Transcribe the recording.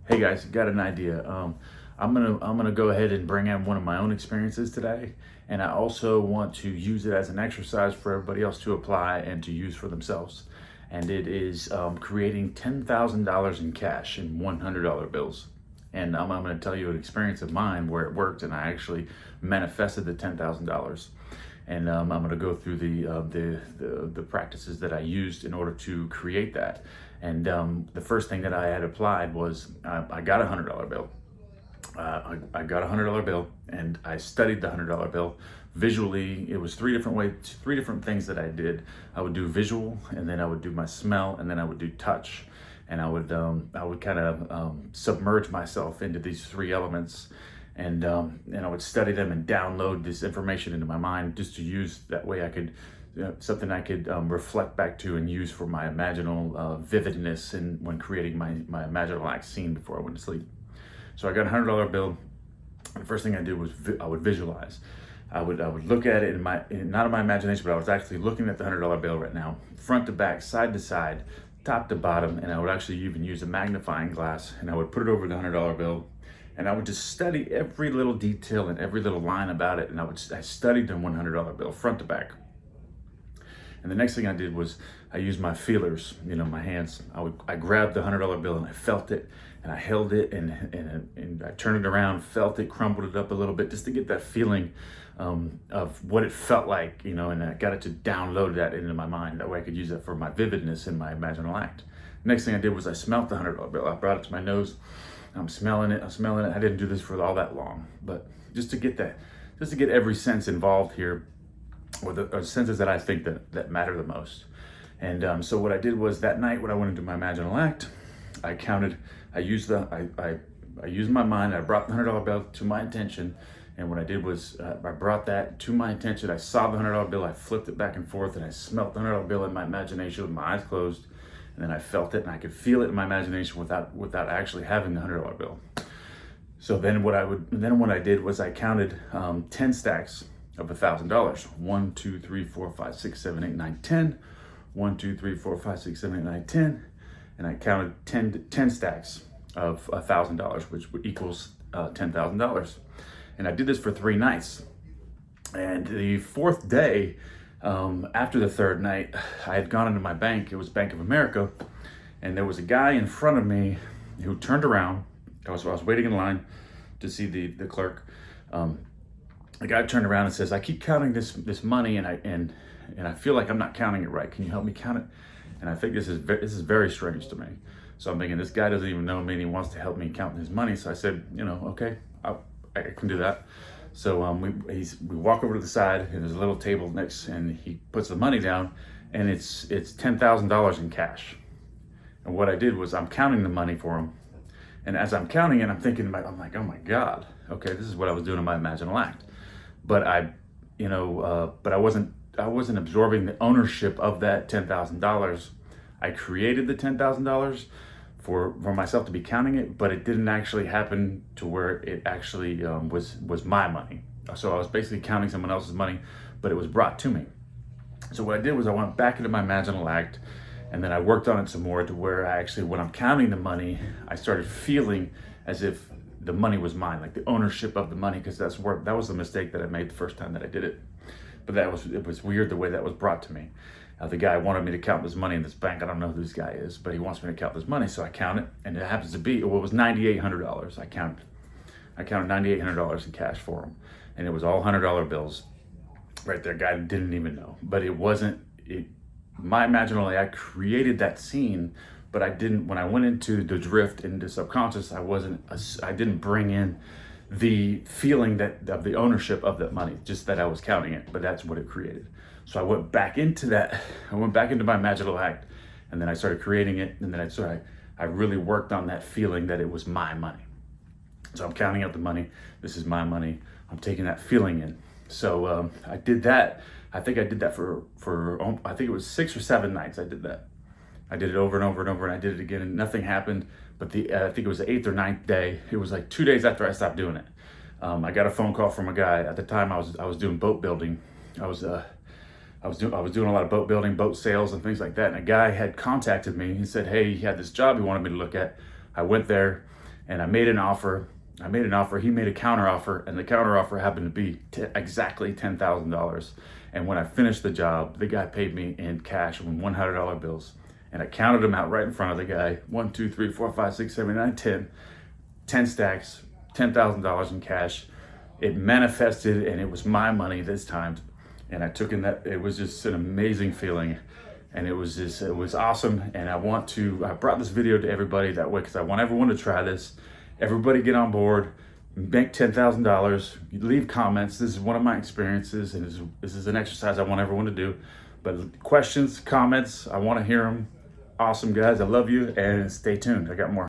Hey guys, got an idea. I'm gonna go ahead and bring in one of my own experiences today, and I also want to use it as an exercise for everybody else to apply and to use for themselves. And it is creating $10,000 in cash in $100 bills. And I'm going to tell you an experience of mine where it worked, and I actually manifested the $10,000. And I'm going to go through the practices that I used in order to create that. And the first thing that I had applied was I got a $100 bill. I got a $100 bill, and I studied the $100 bill visually. It was three different ways, three different things that I did. I would do visual, and then I would do my smell, and then I would do touch. And I would kind of submerge myself into these three elements, and I would study them and download this information into my mind just to use that way. I could something I could reflect back to and use for my imaginal vividness and when creating my imaginal act scene before I went to sleep. So I got a $100 bill. The first thing I did was I would visualize. I would look at it not in my imagination, but I was actually looking at the $100 bill right now, front to back, side to side, top to bottom, and I would actually even use a magnifying glass, and I would put it over the $100 bill, and I would just study every little detail and every little line about it, and I studied the $100 bill front to back. And the next thing I did was I used my feelers, my hands. I grabbed the $100 bill and I felt it, and I held it, and I turned it around, felt it, crumbled it up a little bit just to get that feeling of what it felt like, and I got it to download that into my mind. That way I could use that for my vividness in my imaginal act. Next thing I did was I smelled the $100 bill. I brought it to my nose. I'm smelling it. I didn't do this for all that long, but just to get every sense involved here, or the senses that I think that matter the most. And so what I did was that night when I went into my imaginal act, I used my mind. I brought the $100 bill to my attention, and what I did was I brought that to my attention. I saw the $100 bill. I flipped it back and forth, and I smelt the $100 bill in my imagination with my eyes closed, and then I felt it, and I could feel it in my imagination without actually having the $100 bill. So then what I did was I counted 10 stacks of $1,000. 1, 2, 3, 4, 5, 6, 7, 8, 9, 10. 1, 2, 3, 4, 5, 6, 7, 8, 9, 10. And I counted 10 stacks of $1,000, which equals $10,000. And I did this for 3 nights. And the fourth day, after the third night, I had gone into my bank. It was Bank of America. And there was a guy in front of me who turned around. I was waiting in line to see the clerk. The guy turned around and says, "I keep counting this money, and I feel like I'm not counting it right. Can you help me count it?" And I think this is very strange to me. So I'm thinking, this guy doesn't even know me, and he wants to help me count his money. So I said, okay, I can do that. So we walk over to the side, and there's a little table next, and he puts the money down, and it's $10,000 in cash. And what I did was I'm counting the money for him, and as I'm counting it, I'm like, oh my God, okay, this is what I was doing in my imaginal act. But I wasn't absorbing the ownership of that $10,000. I created the $10,000 for myself to be counting it, but it didn't actually happen to where it actually was my money. So I was basically counting someone else's money, but it was brought to me. So what I did was I went back into my imaginal act, and then I worked on it some more to where when I'm counting the money, I started feeling as if the money was mine, like the ownership of the money, because that was the mistake that I made the first time that I did it. But it was weird the way that was brought to me. The guy wanted me to count this money in this bank. I don't know who this guy is, but he wants me to count this money. So I count it, and it happens to be, it was $9,800. I counted $9,800 in cash for him, and it was all $100 bills right there. Guy didn't even know, but it wasn't. My imaginal act created that scene, but I didn't. When I went into the drift, into subconscious, I didn't bring in the feeling of the ownership of that money, just that I was counting it, but that's what it created. So I went back into that. I went back into my imaginal act, and then I started creating it, and then I really worked on that feeling that it was my money. So I'm counting out the money. This is my money. I'm taking that feeling in. So I did that. I think I did that for I think it was 6 or 7 nights. I did that. I did it over and over and over, and I did it again, and nothing happened. But I think it was the 8th or 9th day. It was like 2 days after I stopped doing it. I got a phone call from a guy. At the time, I was doing boat building. I was doing a lot of boat building, boat sales, and things like that. And a guy had contacted me. He said, "Hey, he had this job he wanted me to look at." I went there, and I made an offer. He made a counter offer, and the counter offer happened to be exactly $10,000. And when I finished the job, the guy paid me in cash in $100 bills. And I counted them out right in front of the guy. 1, 2, 3, 4, 5, 6, 7, 8, 9, 10. 10 stacks, $10,000 in cash. It manifested, and it was my money this time. And I took in that, it was just an amazing feeling. And it was awesome. And I brought this video to everybody that way because I want everyone to try this. Everybody get on board, make $10,000, leave comments. This is one of my experiences, and this is an exercise I want everyone to do. But questions, comments, I want to hear them. Awesome, guys. I love you, and stay tuned. I got more.